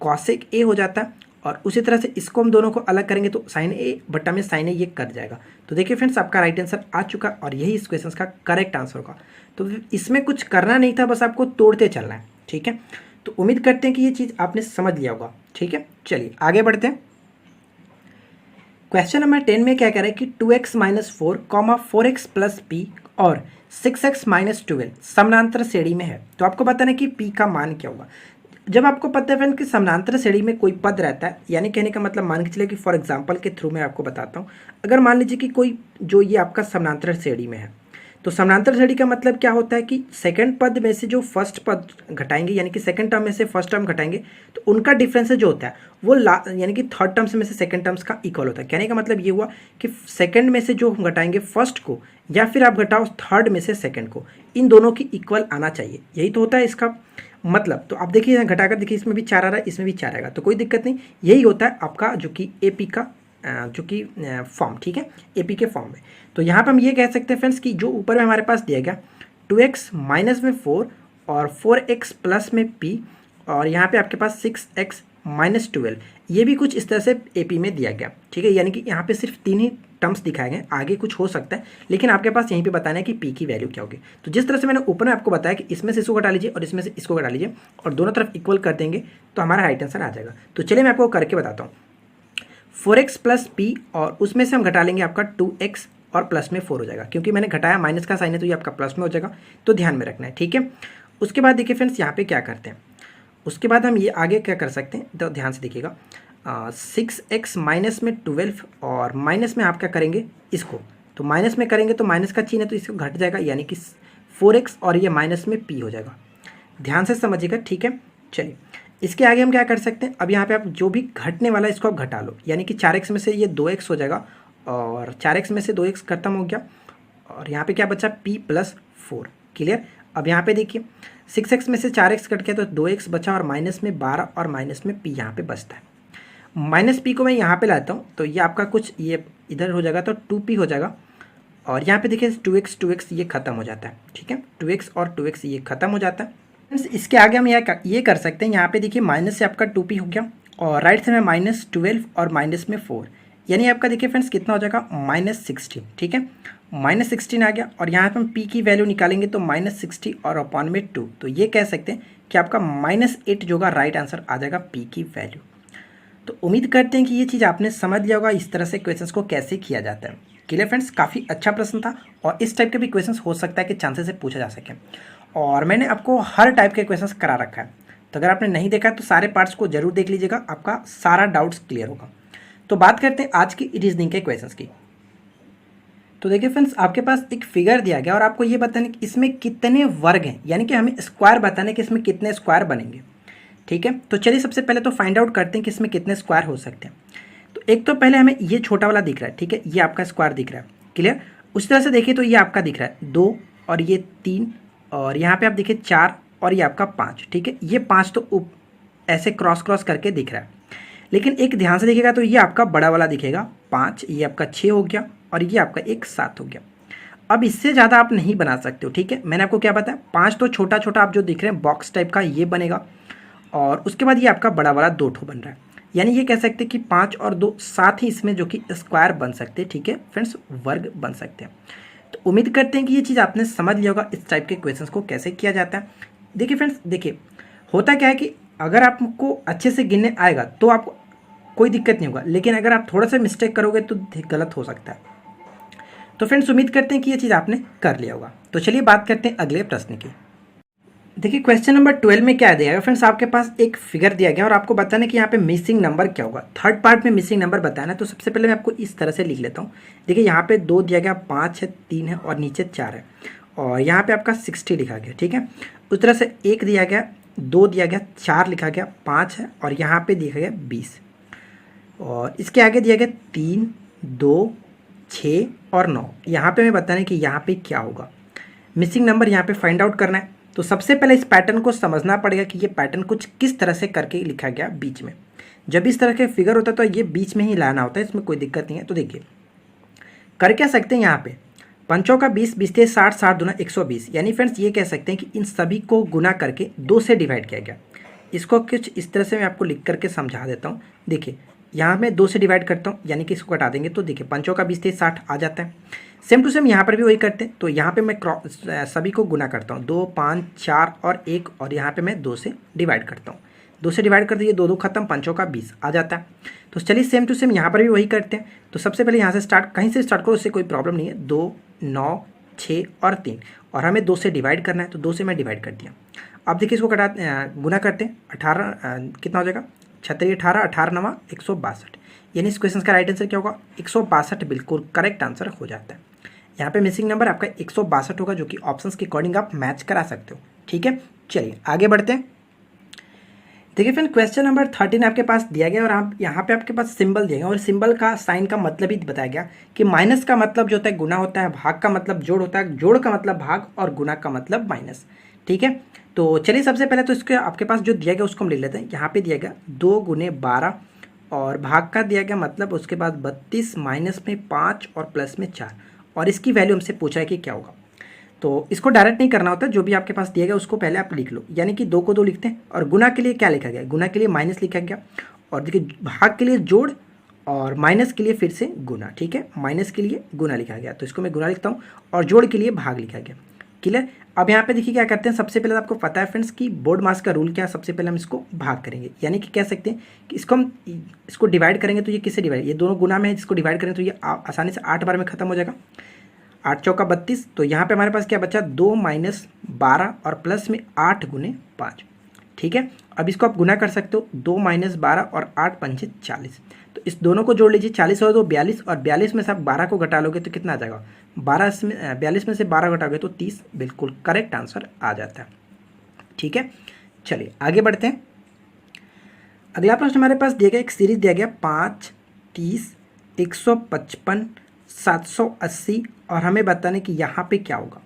कॉसेक ए हो जाता है। और उसी तरह से इसको हम दोनों को अलग करेंगे तो साइन ए बटा में साइन ए ये कट जाएगा। तो देखिए फ्रेंड्स, आपका राइट आंसर आ चुका और यही इस क्वेश्चन का करेक्ट आंसर होगा। तो इसमें कुछ करना नहीं था, बस आपको तोड़ते चलना है। ठीक है, तो उम्मीद करते हैं कि ये चीज़ आपने समझ लिया होगा। ठीक है, चलिए आगे बढ़ते हैं। क्वेश्चन नंबर 10 में क्या कह रहा है कि 2x minus 4 comma 4x plus P और 6x माइनस 12 समानांतर श्रेणी में है। तो आपको बताना है कि p का मान क्या होगा। जब आपको पता है फ्रेंड कि समानांतर श्रेणी में कोई पद रहता है, यानी कहने का मतलब मान के चलिए कि फॉर एग्जांपल के थ्रू मैं आपको बताता हूँ। अगर मान लीजिए कि कोई जो ये आपका समानांतर श्रेणी में है, तो समानांतर श्रेणी का मतलब क्या होता है कि सेकंड पद में से जो फर्स्ट पद घटाएंगे, यानी कि सेकंड टर्म में से फर्स्ट टर्म घटाएंगे, तो उनका डिफरेंस जो होता है वो यानी कि थर्ड टर्म्स में से सेकंड टर्म्स का इक्वल होता है। कहने का मतलब ये हुआ कि सेकंड में से जो हम घटाएंगे फर्स्ट को, या फिर आप घटाओ थर्ड में से सेकंड को, इन दोनों की इक्वल आना चाहिए। यही तो होता है इसका मतलब। तो आप देखिए घटाकर देखिए, इसमें भी 4 आ रहा है, इसमें भी 4 आएगा, तो कोई दिक्कत नहीं। यही होता है आपका जो कि एपी का जो कि फॉर्म। ठीक है, एपी के फॉर्म में। तो यहाँ पर हम ये कह सकते हैं फ्रेंड्स कि जो ऊपर में हमारे पास दिया गया 2x माइनस में 4 और 4x प्लस में p, और यहाँ पे आपके पास 6x माइनस 12, ये भी कुछ इस तरह से एपी में दिया गया। ठीक है, यानी कि यहाँ पे सिर्फ 3 ही टर्म्स दिखाए गए, आगे कुछ हो सकता है, लेकिन आपके पास यहीं पे बताना है कि p की वैल्यू क्या होगी। तो जिस तरह से मैंने ऊपर में आपको बताया कि इसमें से इसको घटा लीजिए और इसमें से इसको घटा लीजिए और दोनों तरफ इक्वल कर देंगे तो हमारा राइट आंसर आ जाएगा। तो चलिए मैं आपको करके बताता हूँ। 4x प्लस पी और उसमें से हम घटा लेंगे आपका 2x और प्लस में 4 हो जाएगा, क्योंकि मैंने घटाया माइनस का साइन है तो ये आपका प्लस में हो जाएगा, तो ध्यान में रखना है। ठीक है, उसके बाद देखिए फ्रेंड्स यहाँ पे क्या करते हैं, उसके बाद हम ये आगे क्या कर सकते हैं, तो ध्यान से देखिएगा। 6x माइनस में 12 और माइनस में आप क्या करेंगे इसको, तो माइनस में करेंगे तो माइनस का चिन्ह है तो इसको घट जाएगा, यानी कि 4x और ये माइनस में p हो जाएगा। ध्यान से समझिएगा। ठीक है, चलिए इसके आगे हम क्या कर सकते हैं, अब यहाँ पे आप जो भी घटने वाला है इसको आप घटा लो, यानी कि 4x में से ये 2x हो जाएगा और 4x में से 2x खत्म हो गया और यहाँ पे क्या बचा p प्लस 4। क्लियर, अब यहाँ पे देखिए 6x में से 4x कट गया तो 2x बचा और माइनस में 12 और माइनस में p यहाँ पे बचता है। माइनस p को मैं यहाँ पे लाता हूँ तो ये आपका कुछ ये इधर हो जाएगा तो 2p हो जाएगा और यहाँ पे देखिए 2x ये खत्म हो जाता है। ठीक है, 2x और 2x ये खत्म हो जाता है। इसके आगे हम ये कर सकते हैं, यहाँ पे देखिए माइनस से आपका 2p हो गया और राइट से में माइनस 12 और माइनस में 4, यानी आपका देखिए फ्रेंड्स कितना हो जाएगा -16। ठीक है, -16 आ गया और यहाँ पे हम p की वैल्यू निकालेंगे तो -60 और अपॉन में 2, तो ये कह सकते हैं कि आपका -8 जो होगा राइट आंसर आ जाएगा p की वैल्यू। तो उम्मीद करते हैं कि ये चीज़ आपने समझ लिया होगा इस तरह से क्वेश्चंस को कैसे किया जाता है। क्लियर फ्रेंड्स, काफ़ी अच्छा प्रश्न था और इस टाइप के भी क्वेश्चंस हो सकता है कि चांसेस से पूछा जा सके और मैंने आपको हर टाइप के क्वेश्चंस करा रखा है। तो अगर आपने नहीं देखा तो सारे पार्ट्स को जरूर देख लीजिएगा, आपका सारा डाउट्स क्लियर होगा। तो बात करते हैं आज की रीजनिंग के क्वेश्चंस की। तो देखिए फ्रेंड्स, आपके पास एक फिगर दिया गया और आपको ये बताने कि इसमें कितने वर्ग हैं, यानी कि हमें स्क्वायर बताने कि इसमें कितने स्क्वायर बनेंगे। ठीक है, तो चलिए सबसे पहले तो फाइंड आउट करते हैं कि इसमें कितने स्क्वायर हो सकते हैं। तो एक तो पहले हमें ये छोटा वाला दिख रहा है, ठीक है, ये आपका स्क्वायर दिख रहा है। क्लियर, उस तरह से देखिए तो ये आपका दिख रहा है 2 और ये 3 और यहाँ पे आप देखिए 4 और ये आपका 5। ठीक है, ये 5 तो ऐसे क्रॉस क्रॉस करके दिख रहा है। लेकिन एक ध्यान से देखिएगा तो ये आपका बड़ा वाला दिखेगा 5, ये आपका 6 हो गया और ये आपका एक 7 हो गया। अब इससे ज़्यादा आप नहीं बना सकते हो, ठीक है। मैंने आपको क्या बताया, 5 तो छोटा छोटा आप जो दिख रहे हैं बॉक्स टाइप का ये बनेगा, और उसके बाद ये आपका बड़ा वाला 2 ठो बन रहा है। यानी ये कह सकते हैं कि 5 और 2 साथ ही इसमें जो कि स्क्वायर बन सकते हैं, ठीक है फ्रेंड्स, वर्ग बन सकते हैं। तो उम्मीद करते हैं कि ये चीज़ आपने समझ लिया होगा इस टाइप के क्वेश्चंस को कैसे किया जाता है। देखिए फ्रेंड्स, देखिए होता क्या है कि अगर आपको अच्छे से गिनने आएगा तो आपको कोई दिक्कत नहीं होगा, लेकिन अगर आप थोड़ा सा मिस्टेक करोगे तो गलत हो सकता है। तो फ्रेंड्स उम्मीद करते हैं कि ये चीज़ आपने कर लिया होगा। तो चलिए बात करते हैं अगले प्रश्न की। देखिए क्वेश्चन नंबर 12 में क्या दिया गया फ्रेंड्स, आपके पास एक फिगर दिया गया और आपको बताना है कि यहाँ पे मिसिंग नंबर क्या होगा। थर्ड पार्ट में मिसिंग नंबर बताना है। तो सबसे पहले मैं आपको इस तरह से लिख लेता हूँ। देखिए यहाँ पे 2 दिया गया, 5 है, 3 है और नीचे 4 है, और यहाँ पे आपका 60 लिखा गया, ठीक है। उस तरह से 1 दिया गया, 2 दिया गया, 4 लिखा गया, 5 है और यहाँ पे दिया गया 20, और इसके आगे दिया गया 3, 2, 6 और 9। यहाँ पे मैं बताना है कि यहाँ पे क्या होगा, मिसिंग नंबर यहाँ पे फाइंड आउट करना है। तो सबसे पहले इस पैटर्न को समझना पड़ेगा कि ये पैटर्न कुछ किस तरह से करके लिखा गया बीच में। जब इस तरह के फिगर होता है तो ये बीच में ही लाना होता है, इसमें कोई दिक्कत नहीं है। तो देखिए कर क्या सकते हैं, यहाँ पे 5 का 20, 20 से 60, 60 दूना 120। यानी फ्रेंड्स ये कह सकते हैं कि इन सभी को गुना करके 2 से डिवाइड किया गया। इसको कुछ इस तरह से मैं आपको लिख करके समझा देता हूँ। देखिए यहाँ मैं 2 से डिवाइड करता हूँ, यानी कि इसको घटा देंगे तो देखिए 5 का 20 से 60 आ जाता है। सेम टू सेम यहाँ पर भी वही करते हैं। तो यहाँ पे मैं सभी को गुना करता हूँ, 2, 5, 4 और 1, और यहाँ पे मैं 2 से डिवाइड करता हूँ। 2 से डिवाइड कर दिए, 2 2 खत्म, 5 का 20 आ जाता है। तो चलिए सेम टू सेम यहाँ पर भी वही करते हैं। तो सबसे पहले यहाँ से स्टार्ट, कहीं से स्टार्ट करो, उससे कोई प्रॉब्लम नहीं है। 2, 9, 6 और 3, और हमें 2 से डिवाइड करना है, तो 2 से मैं डिवाइड कर दिया। अब देखिए इसको गुना करते हैं, 18 कितना हो जाएगा, 36, 18, 18 9 162। यानी इस क्वेश्चन का राइट आंसर क्या होगा, 162 बिल्कुल करेक्ट आंसर हो जाता है। यहाँ पे मिसिंग नंबर आपका 162 होगा, जो कि ऑप्शंस के अकॉर्डिंग आप मैच करा सकते हो, ठीक है। चलिए आगे बढ़ते हैं। देखिए फ्रेंड क्वेश्चन नंबर 13 आपके पास दिया गया, और आप यहाँ पे आपके पास सिंबल दिया गया, और सिंबल का साइन का मतलब ही बताया गया कि माइनस का मतलब जो होता है गुना होता है, भाग का मतलब जोड़ होता है, जोड़ का मतलब भाग और गुना का मतलब माइनस, ठीक है। तो चलिए सबसे पहले तो इसके आपके पास जो दिया गया उसको हम लिख लेते हैं। यहाँ पे दिया गया 2 गुने 12, और भाग का दिया गया मतलब उसके बाद 32, माइनस में 5 और प्लस में 4, और इसकी वैल्यू हमसे पूछा है कि क्या होगा। तो इसको डायरेक्ट नहीं करना होता, जो भी आपके पास दिया गया उसको पहले आप लिख लो। यानी कि 2 को 2 लिखते हैं, और गुना के लिए क्या लिखा गया, गुना के लिए माइनस लिखा गया, और देखिए भाग के लिए जोड़, और माइनस के लिए फिर से गुना, ठीक है। माइनस के लिए गुना लिखा गया, तो इसको मैं गुना लिखता हूँ, और जोड़ के लिए भाग लिखा गया, क्लियर। अब यहाँ पे देखिए क्या करते हैं, सबसे पहले आपको पता है फ्रेंड्स कि बोर्ड मास का रूल क्या है। सबसे पहले हम इसको भाग करेंगे, यानी कि कह सकते हैं कि इसको डिवाइड करेंगे तो ये किससे डिवाइड, ये दोनों गुना में है, जिसको डिवाइड करें तो ये आसानी से 8 बार में खत्म हो जाएगा। 8 चौका 32, तो यहाँ पे हमारे पास क्या बचा, 2 माइनस 12 और प्लस में 8 गुने 5, ठीक है। अब इसको आप गुना कर सकते हो, 2 माइनस 12 और 8 पंचे 40। तो इस दोनों को जोड़ लीजिए, 40 और 2 42, और 42 में से आप 12 को घटा लोगे तो कितना आ जाएगा, 42 में से 12 घटाओगे तो 30, बिल्कुल करेक्ट आंसर आ जाता है, ठीक है। चलिए आगे बढ़ते हैं। अगला प्रश्न हमारे पास दिया गया, एक सीरीज दिया गया 5, 30, 155, 780, और हमें बताने कि यहाँ पे क्या होगा,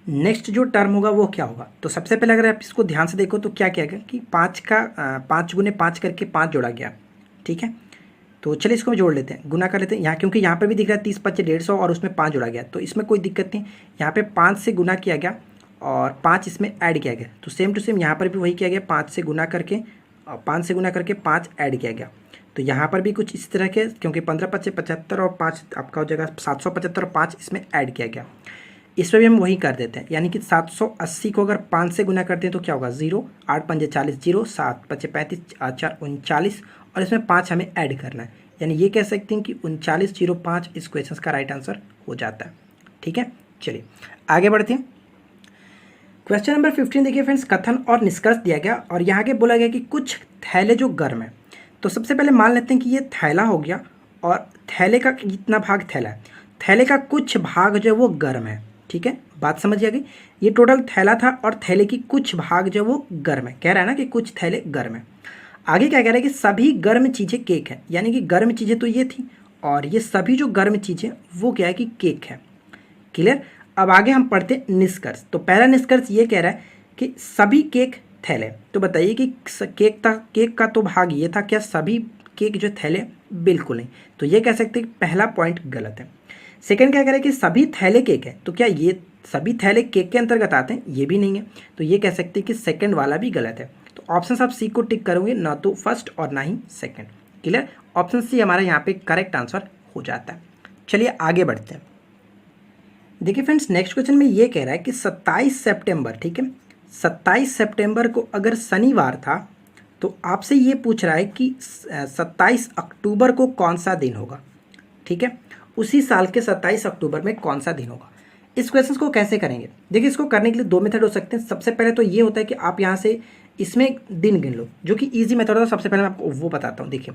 नेक्स्ट जो टर्म होगा वो क्या होगा। तो सबसे पहले अगर आप इसको ध्यान से देखो तो क्या किया गया कि 5 गुने 5 करके 5 जोड़ा गया, ठीक है। तो चलिए इसको जोड़ लेते हैं, गुना कर लेते हैं यहाँ, क्योंकि यहाँ पर भी दिख रहा है 30 25 150, और उसमें 5 जोड़ा गया, तो इसमें कोई दिक्कत नहीं। यहाँ पे 5 से गुना किया गया और 5 इसमें ऐड किया गया, तो सेम टू सेम यहाँ पर भी वही किया गया, 5 से गुना करके 5 ऐड किया गया। तो यहाँ पर भी कुछ इस तरह के, क्योंकि 15 25 75 और 5 आपका हो जाएगा 775, और 5 इसमें ऐड किया गया। इस पर भी हम वही कर देते हैं, यानी कि 780 को अगर 5 से गुना करते हैं तो क्या होगा, 0, 8 पंजे 40, 0, 7 पचे 35, 4 39, और इसमें 5 हमें ऐड करना है। यानी ये कह सकते हैं कि 3905 इस क्वेश्चन का राइट आंसर हो जाता है, ठीक है। चलिए आगे बढ़ते हैं। क्वेश्चन नंबर 15 देखिए फ्रेंड्स, कथन और निष्कर्ष दिया गया, और यहाँ के बोला गया कि कुछ थैले जो गर्म है। तो सबसे पहले मान लेते हैं कि ये थैला हो गया, और थैले का कितना भाग थैला है, थैले का कुछ भाग जो है वो गर्म है, ठीक है। बात समझ आ गई। ये टोटल थैला था, और थैले की कुछ भाग जो वो गर्म है, कह रहा है ना कि कुछ थैले गर्म है। आगे क्या कह रहा है कि सभी गर्म चीज़ें केक है, यानी कि गर्म चीज़ें तो ये थी, और ये सभी जो गर्म चीज़ें वो क्या है कि केक है, क्लियर। अब आगे हम पढ़ते हैं निष्कर्ष। तो पहला निष्कर्ष ये कह रहा है कि सभी केक थैले। तो बताइए कि केक का तो भाग ये था, क्या सभी केक जो थैले? बिल्कुल नहीं। तो ये कह सकते हैं कि पहला पॉइंट गलत है। सेकंड क्या कह रहा है कि सभी थैले केक है, तो क्या ये सभी थैले केक के अंतर्गत आते हैं? ये भी नहीं है। तो ये कह सकते हैं कि सेकंड वाला भी गलत है। तो ऑप्शन आप सी को टिक करोगे, ना तो फर्स्ट और ना ही सेकंड। क्लियर? ऑप्शन सी हमारा यहाँ पे करेक्ट आंसर हो जाता है। चलिए आगे बढ़ते हैं। देखिए फ्रेंड्स, नेक्स्ट क्वेश्चन में ये कह रहा है कि 27 सितंबर, ठीक है, 27 सितंबर को अगर शनिवार था तो आपसे ये पूछ रहा है कि 27 अक्टूबर को कौन सा दिन होगा। ठीक है, उसी साल के 27 अक्टूबर में कौन सा दिन होगा। इस क्वेश्चन को कैसे करेंगे? देखिए, इसको करने के लिए दो मेथड हो सकते हैं। सबसे पहले तो ये होता है कि आप यहाँ से इसमें दिन गिन लो, जो कि इजी मेथड होता है। सबसे पहले मैं आपको वो बताता हूँ। देखिए,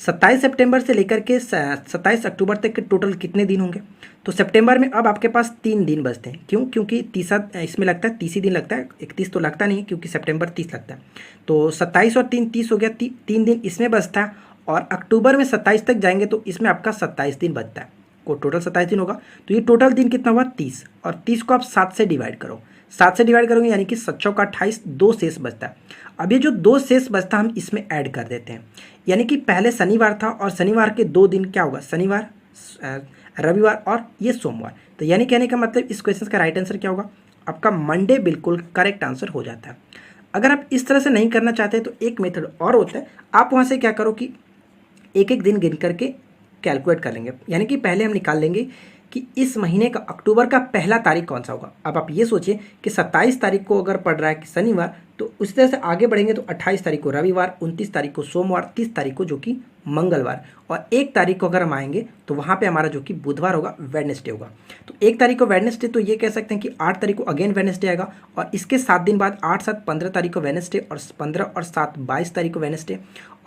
27 सितंबर से लेकर के 27 अक्टूबर तक के टोटल कितने दिन होंगे? तो सितंबर में अब आपके पास 3 दिन बचते हैं। क्यों? क्योंकि तीसरा इसमें लगता है, 30 ही दिन लगता है, 31 तो लगता नहीं है क्योंकि सितंबर 30 लगता है। तो 27 और 3 30 हो गया, 3 दिन इसमें बचता है। और अक्टूबर में 27 तक जाएंगे तो इसमें आपका 27 दिन बचता है। को टोटल 27 दिन होगा। तो ये टोटल दिन कितना हुआ? 30। और 30 को आप 7 से डिवाइड करो। 7 से डिवाइड करोगे यानी कि 7 चौका 28, 2 शेष बचता है। अब ये जो 2 शेष बचता है हम इसमें ऐड कर देते हैं। यानी कि पहले शनिवार था और शनिवार के 2 दिन क्या होगा? शनिवार, रविवार और ये सोमवार। तो यानी कहने का मतलब इस क्वेश्चन का राइट आंसर क्या होगा? आपका मंडे बिल्कुल करेक्ट आंसर हो जाता है। अगर आप इस तरह से नहीं करना चाहते तो एक मेथड और होता है। आप वहाँ से क्या करो कि एक एक दिन गिन करके कैलकुलेट कर लेंगे। यानी कि पहले हम निकाल लेंगे कि इस महीने का अक्टूबर का पहला तारीख कौन सा होगा। अब आप ये सोचिए कि 27 तारीख को अगर पड़ रहा है कि शनिवार, तो उसी तरह से आगे बढ़ेंगे तो 28 तारीख को रविवार, 29 तारीख को सोमवार, 30 तारीख को जो कि मंगलवार, और 1 तारीख को अगर हम आएंगे तो वहाँ पे हमारा जो कि बुधवार होगा, वेडनेसडे होगा। तो 1 तारीख को वेडनेसडे, तो ये कह सकते हैं कि 8 तारीख को अगेन वेडनेसडे आएगा। और इसके 7 दिन बाद 8 7 15 तारीख को वेडनेसडे, और 15 और 7 22 तारीख को वेडनेसडे,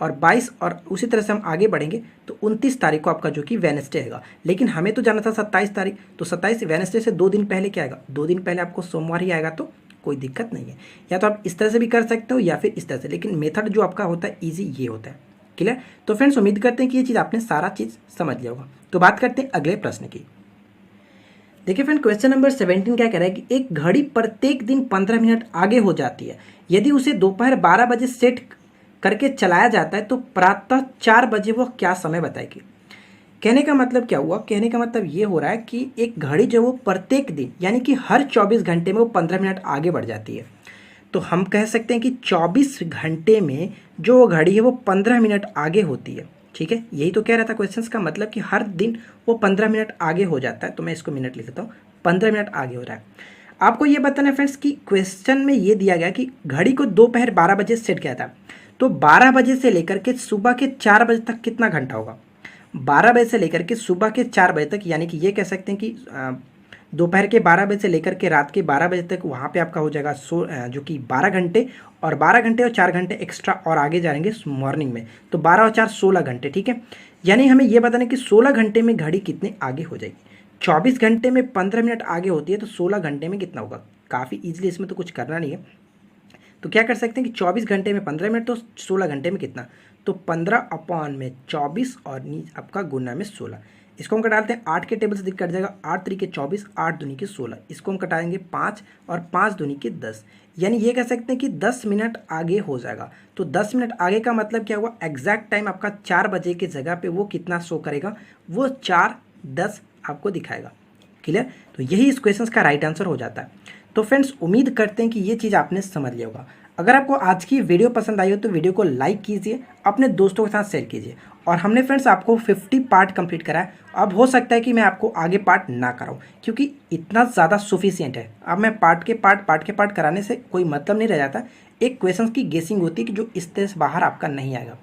और 22 और उसी तरह से हम आगे बढ़ेंगे तो 29 तारीख को आपका जो कि वेडनेसडे आएगा। लेकिन हमें तो जाना था 27 तारीख, तो 27 वेडनेसडे से 2 दिन पहले क्या आएगा? 2 दिन पहले आपको सोमवार ही आएगा। तो कोई दिक्कत नहीं है। या तो आप इस तरह से भी कर सकते हो या फिर इस तरह से, लेकिन मेथड जो आपका होता है ईजी ये होता है। क्लियर? तो फ्रेंड्स, उम्मीद करते हैं कि ये चीज़ आपने सारा चीज़ समझ लिया होगा। तो बात करते हैं अगले प्रश्न की। देखिए फ्रेंड, क्वेश्चन नंबर 17 क्या कह रहा है कि एक घड़ी प्रत्येक दिन 15 मिनट आगे हो जाती है। यदि उसे दोपहर 12 बजे सेट करके चलाया जाता है तो प्रातः 4 बजे वह क्या समय बताएगी। कहने का मतलब क्या हुआ? कहने का मतलब ये हो रहा है कि एक घड़ी जो वो प्रत्येक दिन यानी कि हर 24 घंटे में वो 15 मिनट आगे बढ़ जाती है। तो हम कह सकते हैं कि 24 घंटे में जो घड़ी है वो 15 मिनट आगे होती है। ठीक है, यही तो कह रहा था क्वेश्चन का मतलब कि हर दिन वो 15 मिनट आगे हो जाता है। तो मैं इसको मिनट लिख लेता हूँ, 15 मिनट आगे हो रहा है। आपको ये बताना है फ्रेंड्स कि क्वेश्चन में ये दिया गया कि घड़ी को दोपहर 12 बजे सेट किया था। तो 12 बजे से लेकर के सुबह के 4 बजे तक कितना घंटा होगा? 12 बजे से लेकर के सुबह के 4 बजे तक, यानी कि ये कह सकते हैं कि दोपहर के 12 बजे से लेकर के रात के 12 बजे तक वहाँ पे आपका हो जाएगा जो कि 12 घंटे, और 12 घंटे और 4 घंटे एक्स्ट्रा और आगे जाएंगे मॉर्निंग में। तो 12 और 4 16 घंटे। ठीक है, यानी हमें ये बताना है कि 16 घंटे में घड़ी कितने आगे हो जाएगी। 24 घंटे में 15 मिनट आगे होती है, तो 16 घंटे में कितना होगा? काफ़ी ईजिली, इसमें तो कुछ करना नहीं है। तो क्या कर सकते हैं कि 24 घंटे में 15 मिनट, तो 16 घंटे में कितना? तो 15 अपॉन में 24 और आपका गुना में 16। इसको हम कटाते हैं 8 के टेबल से कट जाएगा। 8 तरीके 24, 8 दूनी के 16। इसको हम कटाएंगे 5 और 5 दूनी के 10। यानी ये कह सकते हैं कि 10 मिनट आगे हो जाएगा। तो 10 मिनट आगे का मतलब क्या हुआ? एग्जैक्ट टाइम आपका 4 बजे की जगह पे वो कितना शो करेगा? वो 4:10 आपको दिखाएगा। क्लियर? तो यही इस क्वेश्चन का राइट आंसर हो जाता है। तो फ्रेंड्स, उम्मीद करते हैं कि ये चीज़ आपने समझ लिया होगा। अगर आपको आज की वीडियो पसंद आई हो तो वीडियो को लाइक कीजिए, अपने दोस्तों के साथ शेयर कीजिए। और हमने फ्रेंड्स आपको 50 पार्ट कंप्लीट करा है। अब हो सकता है कि मैं आपको आगे पार्ट ना कराऊं, क्योंकि इतना ज़्यादा सफिशिएंट है। अब मैं पार्ट के पार्ट कराने से कोई मतलब नहीं रह जाता। एक क्वेश्चन की गेसिंग होती है कि जो इस तरह से बाहर आपका नहीं आएगा।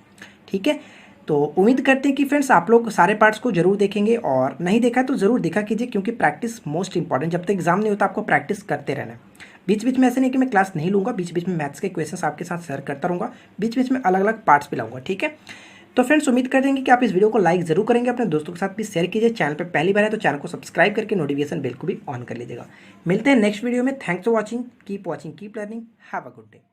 ठीक है, तो उम्मीद करते हैं कि फ्रेंड्स आप लोग सारे पार्ट्स को जरूर देखेंगे, और नहीं देखा तो ज़रूर देखा कीजिए, क्योंकि प्रैक्टिस मोस्ट इंपॉर्टेंट। जब तक एग्जाम नहीं होता आपको प्रैक्टिस करते रहना है। बीच बीच में ऐसे नहीं कि मैं क्लास नहीं लूँगा, बीच बीच में मैथ्स के क्वेश्चंस आपके साथ शेयर करता रहूँगा, बीच बीच में अलग अलग पार्ट्स भी लाऊंगा। ठीक है, तो फ्रेंड्स उम्मीद कर देंगे कि आप इस वीडियो को लाइक जरूर करेंगे, अपने दोस्तों के साथ भी शेयर कीजिए। चैनल पर पहली बार है तो चैनल को सब्सक्राइब करके नोटिफिकेशन बेल को भी ऑन कर लीजिएगा। मिलते हैं नेक्स्ट वीडियो में। Thanks for watching, keep learning, have a good day.